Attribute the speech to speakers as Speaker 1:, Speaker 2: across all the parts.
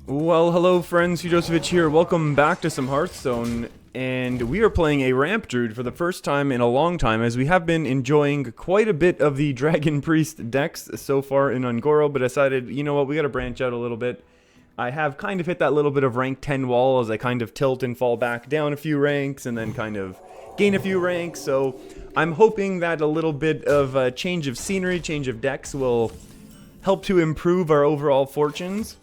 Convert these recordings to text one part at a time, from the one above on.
Speaker 1: Well, hello friends, Josevich here. Welcome back to some Hearthstone, and we are playing a Ramp Druid for the first time in a long time, as we have been enjoying quite a bit of the Dragon Priest decks so far in Ungoro, but decided, you know what, we gotta branch out a little bit. I have kind of hit that little bit of rank 10 wall as I kind of tilt and fall back down a few ranks, and then kind of gain a few ranks, so I'm hoping that a little bit of a change of scenery, change of decks will help to improve our overall fortunes.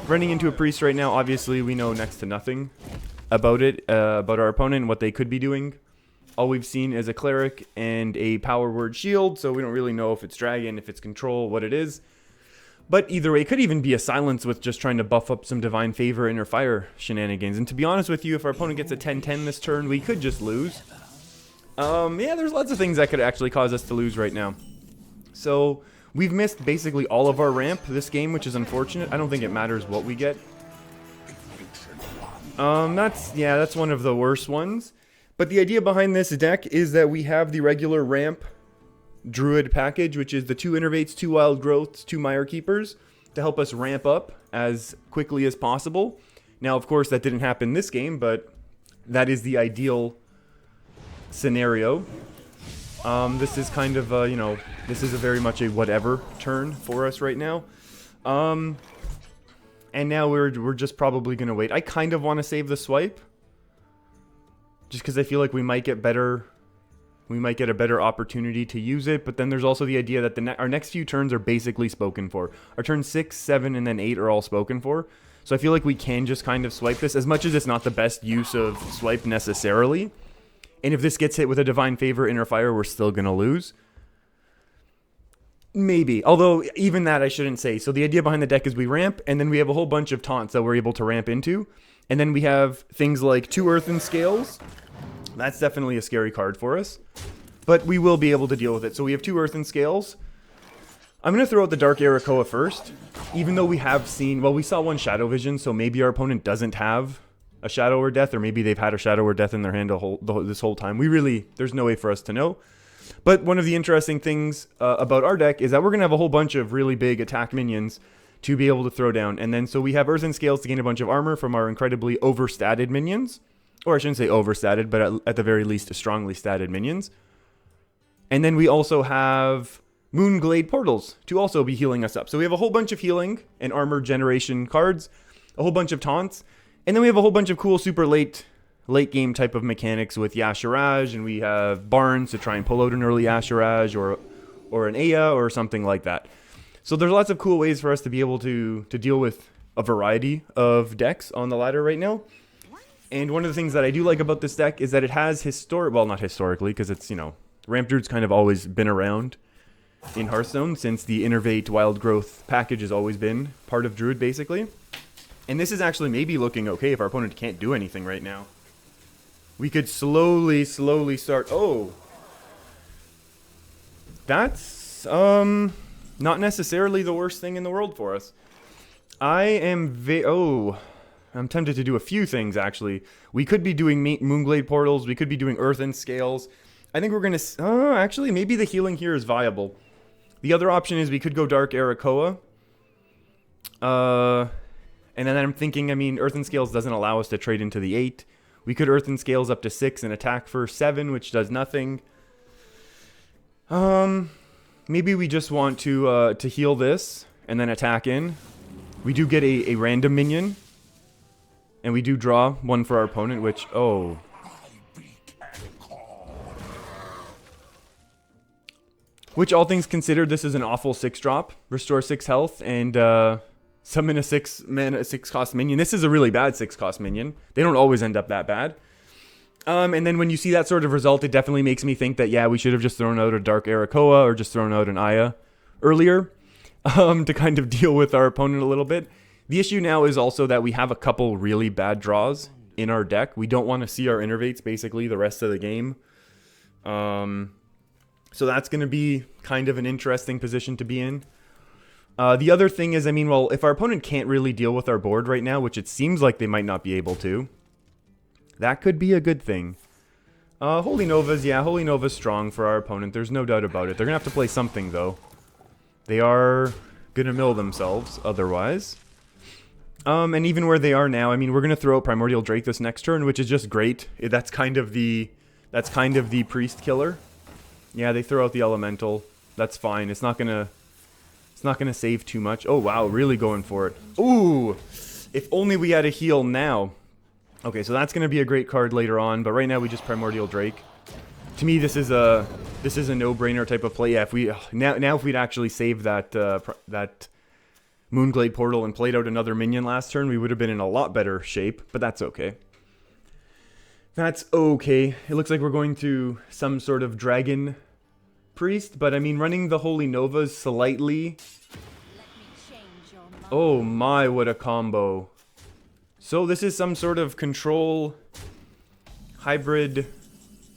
Speaker 1: Running into a priest right now, obviously we know next to nothing about it, about our opponent and what they could be doing. All we've seen is a cleric and a power word shield, so we don't really know if it's dragon, if it's control, what it is. But either way, it could even be a silence with just trying to buff up some divine favor, inner fire shenanigans. And to be honest with you, if our opponent gets a 10-10 this turn, we could just lose. Yeah, there's lots of things that could actually cause us to lose right now. So we've missed basically all of our ramp this game, which is unfortunate. I don't think it matters what we get. That's one of the worst ones. But the idea behind this deck is that we have the regular Ramp Druid package, which is the 2 Innervates, 2 Wild Growths, 2 Mire Keepers, to help us ramp up as quickly as possible. Now, of course, that didn't happen this game, but that is the ideal scenario. This is kind of, this is a very much a whatever turn for us right now. And now we're just probably going to wait. I kind of want to save the swipe, just because I feel like we might get better. We might get a better opportunity to use it, but then there's also the idea that our next few turns are basically spoken for. Our turn 6, 7, and then 8 are all spoken for. So I feel like we can just kind of swipe this, as much as it's not the best use of swipe necessarily. And if this gets hit with a Divine Favor, Inner Fire, we're still going to lose. Maybe. Although, even that I shouldn't say. So the idea behind the deck is we ramp, and then we have a whole bunch of taunts that we're able to ramp into. And then we have things like 2 Earthen Scales. That's definitely a scary card for us. But we will be able to deal with it. So we have 2 Earthen Scales. I'm going to throw out the Dark Arakoa first. Even though we have seen... Well, we saw one Shadow Vision, so maybe our opponent doesn't have a Shadow or Death, or maybe they've had a Shadow or Death in their hand this whole time. There's no way for us to know. But one of the interesting things about our deck is that we're going to have a whole bunch of really big attack minions to be able to throw down. And then so we have Earthen Scales to gain a bunch of armor from our incredibly overstatted minions. Or I shouldn't say overstatted, but at the very least strongly statted minions. And then we also have Moonglade Portals to also be healing us up. So we have a whole bunch of healing and armor generation cards, a whole bunch of taunts, and then we have a whole bunch of cool super late game type of mechanics with Yashiraj, and we have Barns to try and pull out an early Yashiraj or an Aya or something like that. So there's lots of cool ways for us to be able to deal with a variety of decks on the ladder right now. And one of the things that I do like about this deck is that it has not historically, because it's, Ramp Druid's kind of always been around in Hearthstone since the Innervate Wild Growth package has always been part of Druid, basically. And this is actually maybe looking okay if our opponent can't do anything right now. We could slowly start... Oh! That's, not necessarily the worst thing in the world for us. I'm tempted to do a few things, actually. We could be doing Moonglade Portals. We could be doing Earthen Scales. I think we're going to... actually, maybe the healing here is viable. The other option is we could go Dark Arakoa. And then I'm thinking, Earthen Scales doesn't allow us to trade into the 8. We could Earthen Scales up to 6 and attack for 7, which does nothing. Maybe we just want to heal this and then attack in. We do get a random minion. And we do draw one for our opponent, which, oh. Which, all things considered, this is an awful 6-drop. Restore 6 health and summon a 6-cost minion. This is a really bad 6-cost minion. They don't always end up that bad. And then when you see that sort of result, it definitely makes me think that, yeah, we should have just thrown out a Dark Arakoa or just thrown out an Aya earlier to kind of deal with our opponent a little bit. The issue now is also that we have a couple really bad draws in our deck. We don't want to see our Innervates basically the rest of the game. So that's going to be kind of an interesting position to be in. The other thing is, if our opponent can't really deal with our board right now, which it seems like they might not be able to, that could be a good thing. Holy Nova's strong for our opponent. There's no doubt about it. They're going to have to play something, though. They are going to mill themselves otherwise. And even where they are now, I mean, we're gonna throw out Primordial Drake this next turn, which is just great. That's kind of the priest killer. Yeah, they throw out the elemental. That's fine. It's not gonna save too much. Oh wow, really going for it. Ooh, if only we had a heal now. Okay, so that's gonna be a great card later on, but right now we just Primordial Drake. To me, this is a no-brainer type of play. Yeah, if we now if we'd actually saved that that Moonglade Portal and played out another minion last turn, we would have been in a lot better shape, but that's okay. That's okay. It looks like we're going to some sort of dragon priest, but I mean, running the Holy Novas slightly. Oh my, what a combo. So this is some sort of control hybrid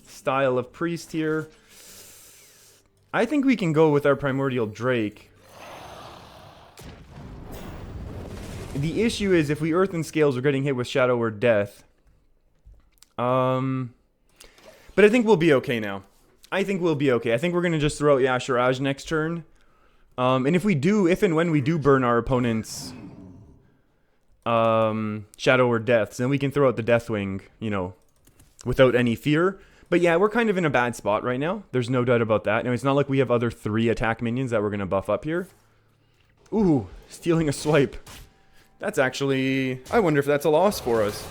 Speaker 1: style of priest here. I think we can go with our Primordial Drake. The issue is if we Earth and Scales, we're getting hit with Shadow or Death. But I think we'll be okay now. I think we'll be okay. I think we're going to just throw out Yashiraj next turn. And if and when we do burn our opponent's Shadow or Deaths, then we can throw out the Deathwing, you know, without any fear. But yeah, we're kind of in a bad spot right now. There's no doubt about that. Now, it's not like we have other 3 attack minions that we're going to buff up here. Ooh, stealing a swipe. That's actually... I wonder if that's a loss for us.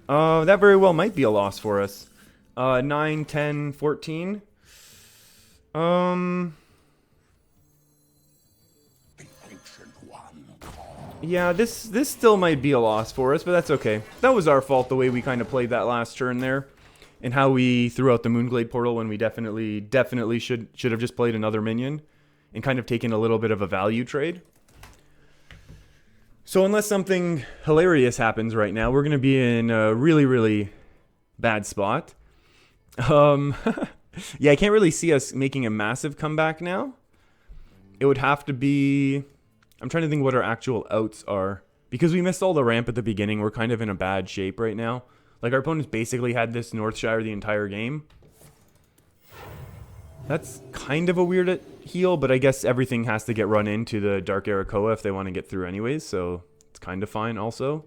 Speaker 1: That very well might be a loss for us. 9, 10, 14. Yeah, this still might be a loss for us, but that's okay. That was our fault, the way we kind of played that last turn there. And how we threw out the Moonglade Portal when we definitely should have just played another minion. And kind of taken a little bit of a value trade. So unless something hilarious happens right now, we're going to be in a really, really bad spot. Yeah, I can't really see us making a massive comeback now. It would have to be... I'm trying to think what our actual outs are. Because we missed all the ramp at the beginning, we're kind of in a bad shape right now. Like, our opponents basically had this Northshire the entire game. That's kind of a weird heal, but I guess everything has to get run into the Dark Arakoa if they want to get through anyways, so it's kind of fine also.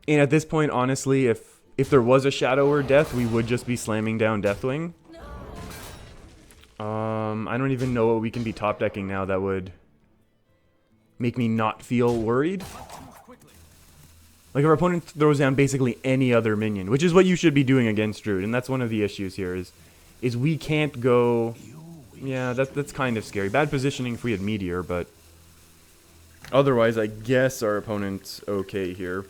Speaker 1: And at this point, honestly, if there was a Shadow or Death, we would just be slamming down Deathwing. I don't even know what we can be top decking now that would make me not feel worried. Like, if our opponent throws down basically any other minion, which is what you should be doing against Druid, and that's one of the issues here, is we can't go... Yeah, that's kind of scary. Bad positioning if we had Meteor, but... Otherwise, I guess our opponent's okay here.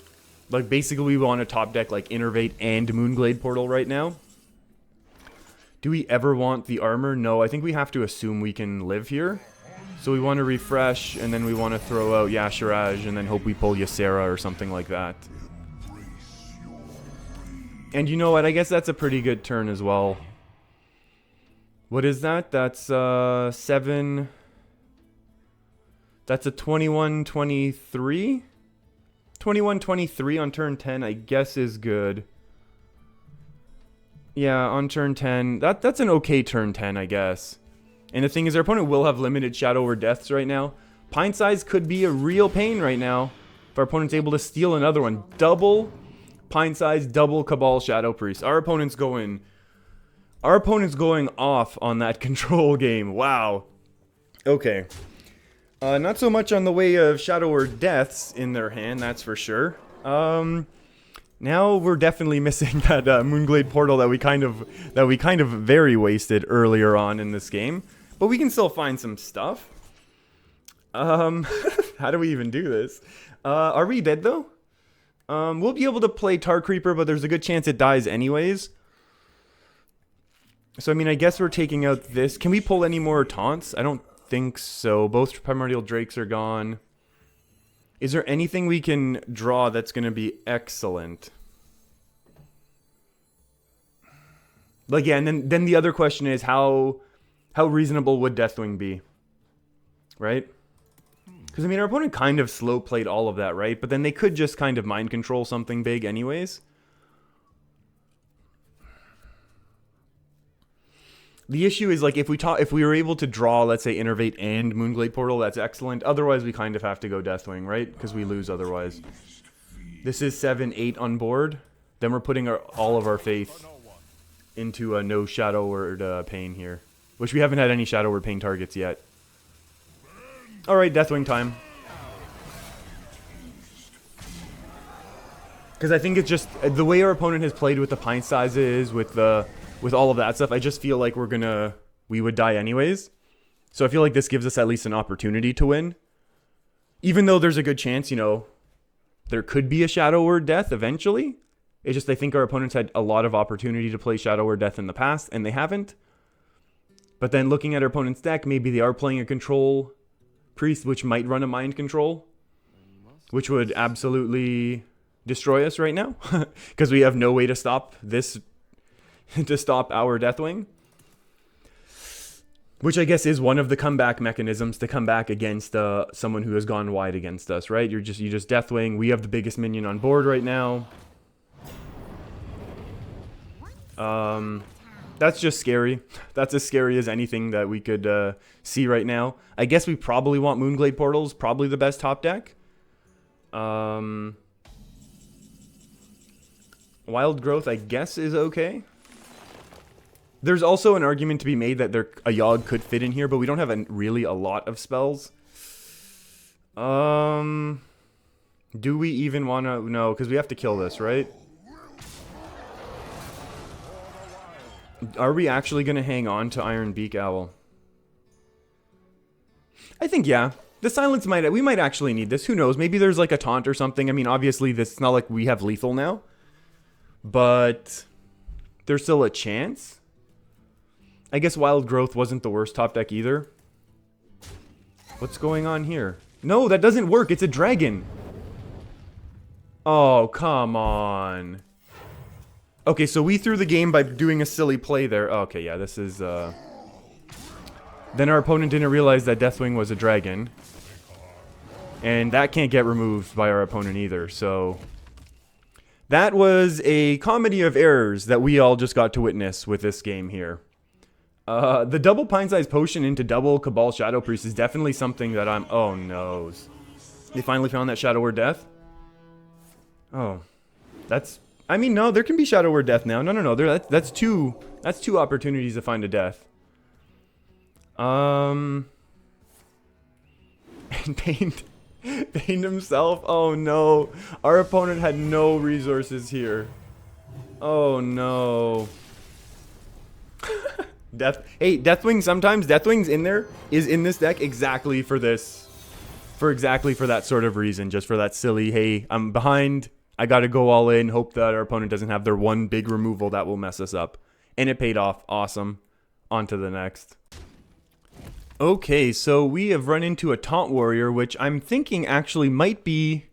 Speaker 1: Like, basically we want to top deck, like, Innervate and Moonglade Portal right now. Do we ever want the armor? No, I think we have to assume we can live here. So we want to refresh, and then we want to throw out Yashiraj, and then hope we pull Ysera or something like that. And you know what? I guess that's a pretty good turn as well. What is that? That's 7... That's a 21-23? 21-23 on turn 10, I guess is good. Yeah, on turn 10. That's an okay turn 10, I guess. And the thing is, our opponent will have limited Shadow or Deaths right now. Pine Size could be a real pain right now if our opponent's able to steal another one. Double Pine Size, double Cabal Shadow Priest. Our opponent's going off on that control game. Wow. Okay. Not so much on the way of Shadow or Deaths in their hand, that's for sure. Now we're definitely missing that Moonglade Portal that we kind of very wasted earlier on in this game. But we can still find some stuff. How do we even do this? Are we dead though? We'll be able to play Tar Creeper, but there's a good chance it dies anyways. So I mean, I guess we're taking out this. Can we pull any more taunts? I don't think so. Both Primordial Drakes are gone. Is there anything we can draw that's going to be excellent? Like, yeah, and then the other question is how reasonable would Deathwing be? Right? Because, I mean, our opponent kind of slow played all of that, right? But then they could just kind of mind control something big anyways. The issue is, like, if we were able to draw, let's say, Innervate and Moonglade Portal, that's excellent. Otherwise, we kind of have to go Deathwing, right? Because we lose otherwise. This is 7-8 on board. Then we're putting all of our faith into a no Shadow Word Pain here. Which we haven't had any Shadow Word Pain targets yet. Alright, Deathwing time. Because I think it's just the way our opponent has played with the pint sizes, with all of that stuff. I just feel like we would die anyways. So I feel like this gives us at least an opportunity to win. Even though there's a good chance, you know, there could be a Shadow Word Death eventually. It's just I think our opponents had a lot of opportunity to play Shadow Word Death in the past, and they haven't. But then looking at our opponent's deck, maybe they are playing a control priest, which might run a mind control, which would absolutely destroy us right now, because we have no way to stop this, to stop our Deathwing. Which I guess is one of the comeback mechanisms to come back against someone who has gone wide against us, right? You just Deathwing. We have the biggest minion on board right now. That's just scary. That's as scary as anything that we could see right now. I guess we probably want Moonglade Portals, probably the best top deck. Wild Growth, I guess, is okay. There's also an argument to be made that a Yogg could fit in here, but we don't have really a lot of spells. Do we even want to? No, because we have to kill this, right? Are we actually going to hang on to Iron Beak Owl? I think, yeah. The silence we might actually need this. Who knows? Maybe there's like a taunt or something. I mean, obviously, it's not like we have lethal now. But there's still a chance. I guess Wild Growth wasn't the worst top deck either. What's going on here? No, that doesn't work. It's a dragon. Oh, come on. Okay, so we threw the game by doing a silly play there. Okay, yeah, this is... Then our opponent didn't realize that Deathwing was a dragon. And that can't get removed by our opponent either, so... That was a comedy of errors that we all just got to witness with this game here. The double pint-sized potion into double Cabal Shadow Priest is definitely something that I'm... Oh, no. They finally found that Shadow Word Death? Oh. That's... I mean, no, there can be Shadow Word Death now. No. That's two opportunities to find a death. And pained himself? Oh, no. Our opponent had no resources here. Oh, no. Hey, Deathwing, sometimes Deathwing's is in this deck exactly for this. Exactly for that sort of reason. Just for that silly, hey, I'm behind, I gotta go all in, hope that our opponent doesn't have their one big removal that will mess us up. And it paid off. Awesome. On to the next. Okay, so we have run into a Taunt Warrior, which I'm thinking actually might be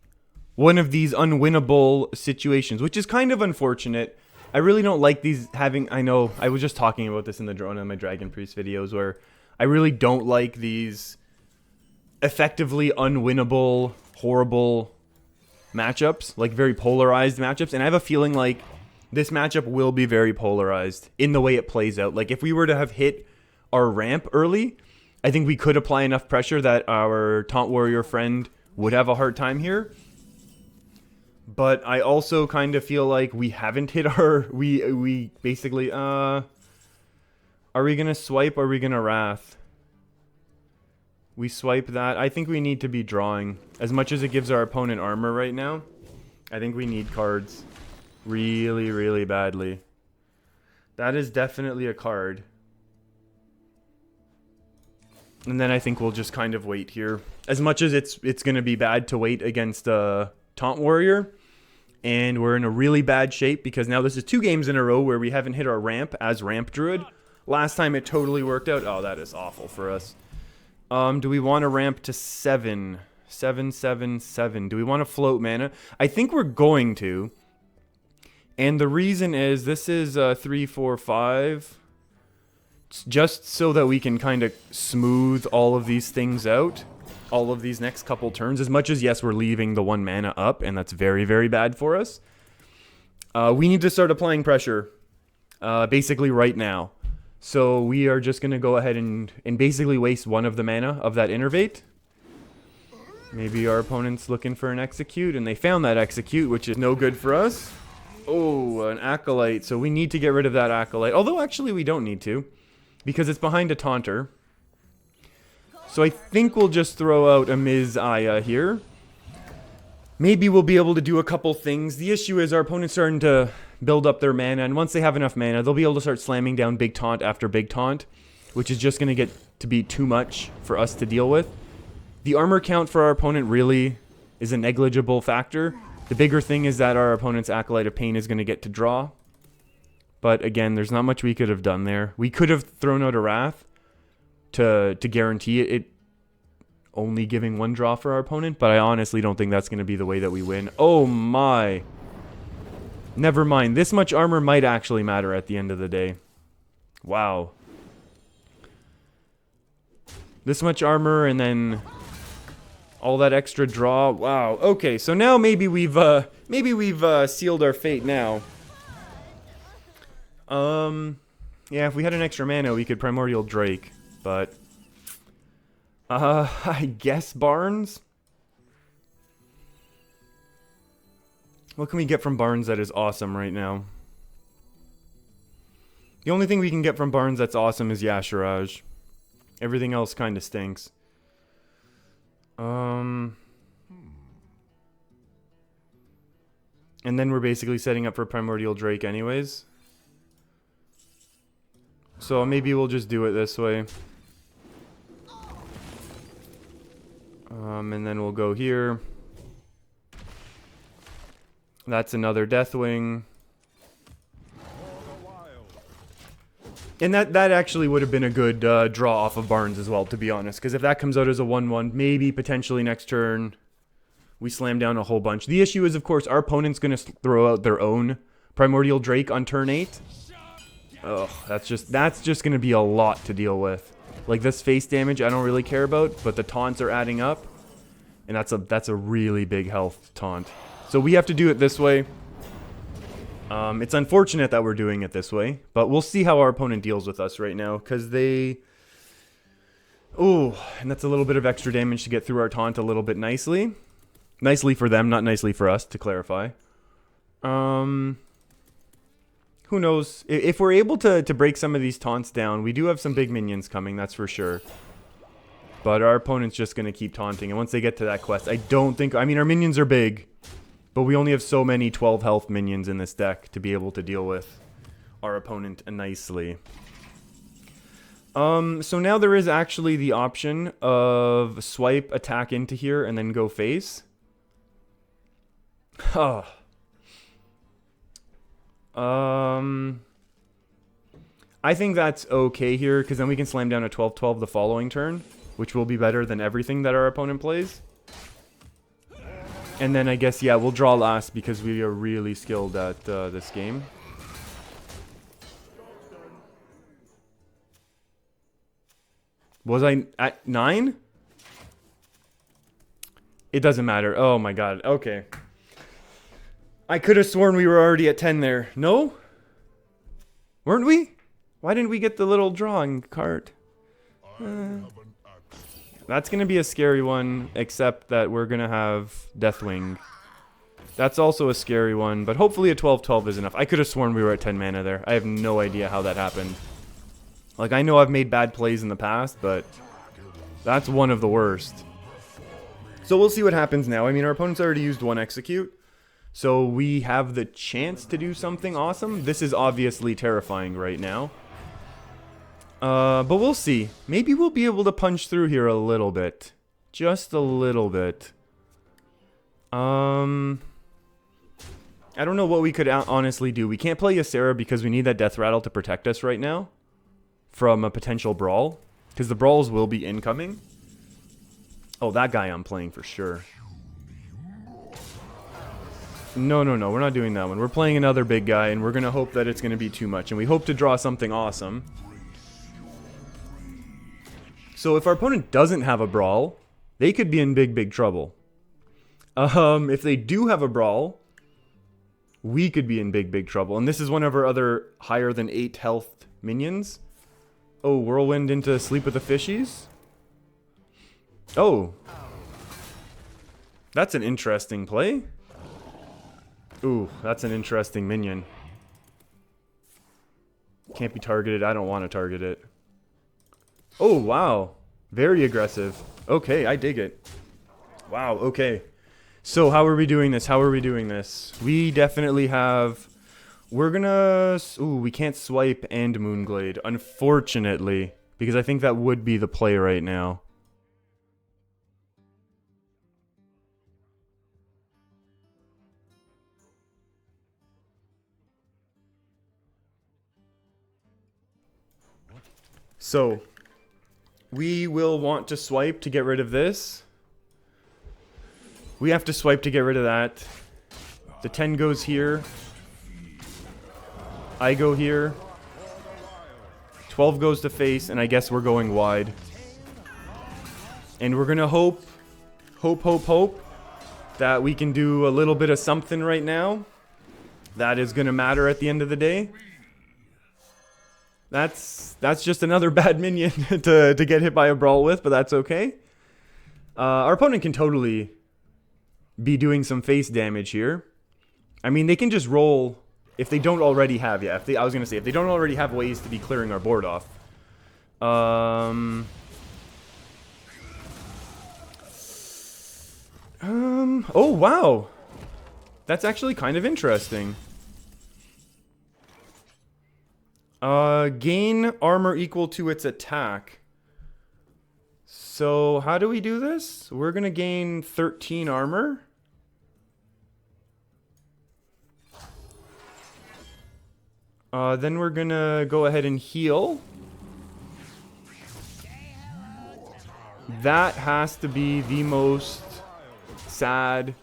Speaker 1: one of these unwinnable situations, which is kind of unfortunate. I really don't like these having... I know, I was just talking about this in one of my Dragon Priest videos, where I really don't like these effectively unwinnable, horrible matchups, like very polarized matchups, and I have a feeling like this matchup will be very polarized in the way it plays out. Like, if we were to have hit our ramp early, I think we could apply enough pressure that our Taunt Warrior friend would have a hard time here. But I also kind of feel like we haven't hit our... We basically... Are we going to swipe or are we going to Wrath? We swipe that. I think we need to be drawing. As much as it gives our opponent armor right now, I think we need cards. Really, really badly. That is definitely a card. And then I think we'll just kind of wait here. As much as it's going to be bad to wait against Taunt Warrior, and we're in a really bad shape because now this is 2 games in a row where we haven't hit our ramp as Ramp Druid. Last time it totally worked out. Oh, that is awful for us. Do we want to ramp to 7? 7, 7, 7. Do we want to float mana? I think we're going to. And the reason is this is 3, 4, 5. It's just so that we can kind of smooth all of these things out. All of these next couple turns. As much as, yes, we're leaving the 1 mana up, and that's very, very bad for us. We need to start applying pressure. Basically right now. So we are just going to go ahead and basically waste one of the mana of that Innervate. Maybe our opponent's looking for an Execute, and they found that Execute, which is no good for us. Oh, an Acolyte. So we need to get rid of that Acolyte. Although, actually, we don't need to, because it's behind a Taunter. So I think we'll just throw out a Ms. Aya here. Maybe we'll be able to do a couple things. The issue is our opponent's starting to build up their mana, and once they have enough mana, they'll be able to start slamming down big taunt after big taunt, which is just going to get to be too much for us to deal with. The armor count for our opponent really is a negligible factor. The bigger thing is that our opponent's Acolyte of Pain is going to get to draw. But again, there's not much we could have done there. We could have thrown out a Wrath to guarantee it only giving one draw for our opponent, but I honestly don't think that's going to be the way that we win. Oh my. Never mind. This much armor might actually matter at the end of the day. Wow. This much armor and then all that extra draw. Wow. Okay, so now maybe we've sealed our fate now. Yeah, if we had an extra mana, we could Primordial Drake, but I guess Barnes. What can we get from Barnes that is awesome right now? The only thing we can get from Barnes that's awesome is Yashiraj. Everything else kind of stinks. And then we're basically setting up for Primordial Drake anyways. So maybe we'll just do it this way. And then we'll go here. That's another Deathwing. And that actually would have been a good draw off of Barnes as well, to be honest. Because if that comes out as a 1-1, maybe potentially next turn we slam down a whole bunch. The issue is, of course, our opponent's going to throw out their own Primordial Drake on turn 8. Ugh, that's just going to be a lot to deal with. Like, this face damage I don't really care about, but the taunts are adding up. And that's a really big health taunt. So we have to do it this way. It's unfortunate that we're doing it this way, but we'll see how our opponent deals with us right now, because they... Ooh, and that's a little bit of extra damage to get through our taunt a little bit nicely. Nicely for them, not nicely for us, to clarify. Who knows? If we're able to break some of these taunts down, we do have some big minions coming, that's for sure. But our opponent's just going to keep taunting, and once they get to that quest, I don't think... I mean, our minions are big, but we only have so many 12 health minions in this deck to be able to deal with our opponent nicely. So now there is actually the option of swipe, attack into here, and then go face. Huh. I think that's okay here, because then we can slam down a 12-12 the following turn, which will be better than everything that our opponent plays. And then I guess, yeah, we'll draw last because we are really skilled at this game. Was I at 9? It doesn't matter. Oh my god. Okay. I could have sworn we were already at 10 there. No? Weren't we? Why didn't we get the little drawing card? That's going to be a scary one, except that we're going to have Deathwing. That's also a scary one, but hopefully a 12-12 is enough. I could have sworn we were at 10 mana there. I have no idea how that happened. Like, I know I've made bad plays in the past, but that's one of the worst. So we'll see what happens now. I mean, our opponent's already used one Execute, so we have the chance to do something awesome. This is obviously terrifying right now. But we'll see. Maybe we'll be able to punch through here a little bit. Just a little bit. I don't know what we could honestly do. We can't play Ysera because we need that Death Rattle to protect us right now from a potential brawl. Because the brawls will be incoming. Oh, that guy I'm playing for sure. No, we're not doing that one. We're playing another big guy, and we're going to hope that it's going to be too much. And we hope to draw something awesome. So if our opponent doesn't have a brawl, they could be in big trouble. If they do have a brawl, we could be in big trouble. And this is one of our other higher than 8 health minions. Oh, Whirlwind into Sleep with the Fishies? Oh. That's an interesting play. Ooh, that's an interesting minion. Can't be targeted. I don't want to target it. Oh, wow. Very aggressive. Okay, I dig it. Wow, okay. So how are we doing this? How are we doing this? We definitely have... We're gonna... Ooh, we can't swipe and Moonglade, unfortunately. Because I think that would be the play right now. So, we will want to swipe to get rid of this. We have to swipe to get rid of that. The 10 goes here. I go here. 12 goes to face, and I guess we're going wide. And we're gonna hope that we can do a little bit of something right now. That is gonna matter at the end of the day. That's just another bad minion to get hit by a brawl with, but that's okay. Our opponent can totally be doing some face damage here. I mean, they can just roll if they don't already have, yeah. I was gonna say if they don't already have ways to be clearing our board off. Oh wow, that's actually kind of interesting. Gain armor equal to its attack. So, how do we do this? We're gonna gain 13 armor. Then we're gonna go ahead and heal. That has to be the most sad...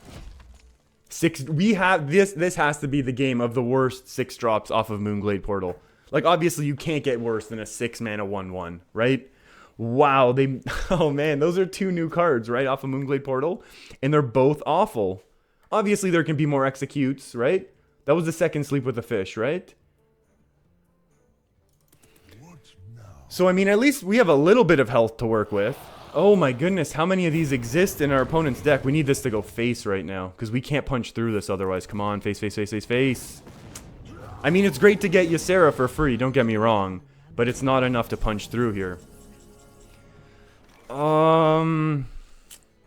Speaker 1: We have this has to be the game of the worst 6 drops off of Moonglade Portal. Like, obviously, you can't get worse than a 6-mana 1/1, right? Wow, oh man, those are 2 new cards, right, off of Moonglade Portal, and they're both awful. Obviously, there can be more executes, right? That was the second Sleep with the Fish, right? So, I mean, at least we have a little bit of health to work with. Oh my goodness, how many of these exist in our opponent's deck? We need this to go face right now, because we can't punch through this otherwise. Come on, face, face, face, face, face. I mean, it's great to get Ysera for free, don't get me wrong, but it's not enough to punch through here.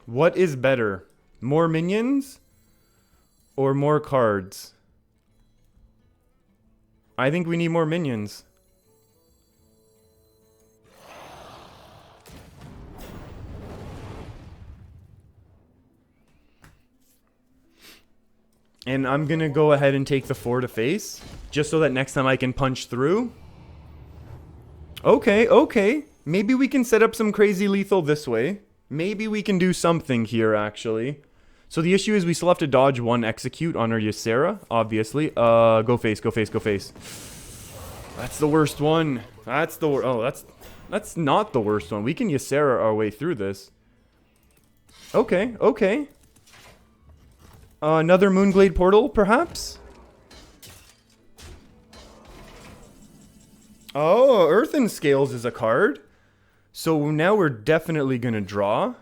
Speaker 1: What is better? More minions or more cards? I think we need more minions. And I'm gonna go ahead and take the 4 to face, just so that next time I can punch through. Okay, okay. Maybe we can set up some crazy lethal this way. Maybe we can do something here, actually. So the issue is we still have to dodge 1 execute on our Ysera, obviously. Go face, go face, go face. That's the worst one. That's the worst. Oh, that's not the worst one. We can Ysera our way through this. Okay, okay. Another Moonglade Portal, perhaps? Oh, Earthen Scales is a card. So now we're definitely going to draw.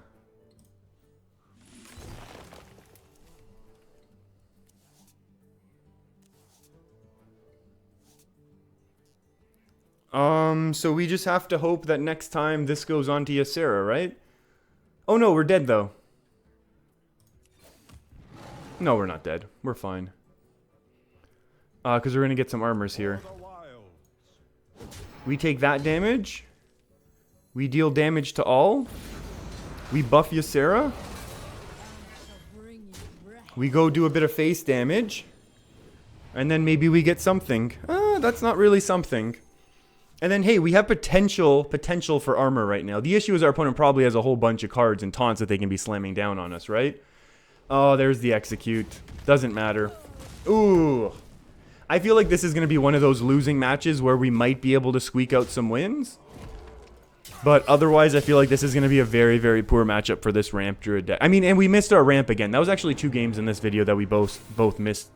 Speaker 1: So we just have to hope that next time this goes on to Ysera, right? Oh no, we're dead though. No, we're not dead. We're fine. Because we're going to get some armors here. We take that damage. We deal damage to all. We buff Ysera. We go do a bit of face damage. And then maybe we get something. That's not really something. And then, hey, we have potential for armor right now. The issue is our opponent probably has a whole bunch of cards and taunts that they can be slamming down on us, right? Oh, there's the execute. Doesn't matter. Ooh. I feel like this is going to be one of those losing matches where we might be able to squeak out some wins. But otherwise, I feel like this is going to be a very, very poor matchup for this Ramp Druid deck. I mean, and we missed our ramp again. That was actually 2 games in this video that we both missed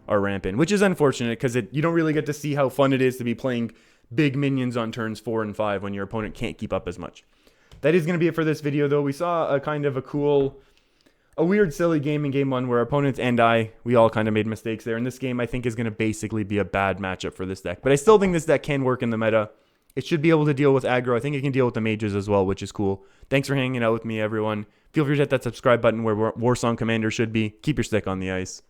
Speaker 1: our ramp in, which is unfortunate because you don't really get to see how fun it is to be playing big minions on turns 4 and 5 when your opponent can't keep up as much. That is going to be it for this video, though. We saw a kind of a weird, silly game in game 1 where opponents and we all kind of made mistakes there. And this game, I think, is going to basically be a bad matchup for this deck. But I still think this deck can work in the meta. It should be able to deal with aggro. I think it can deal with the mages as well, which is cool. Thanks for hanging out with me, everyone. Feel free to hit that subscribe button where Warsong Commander should be. Keep your stick on the ice.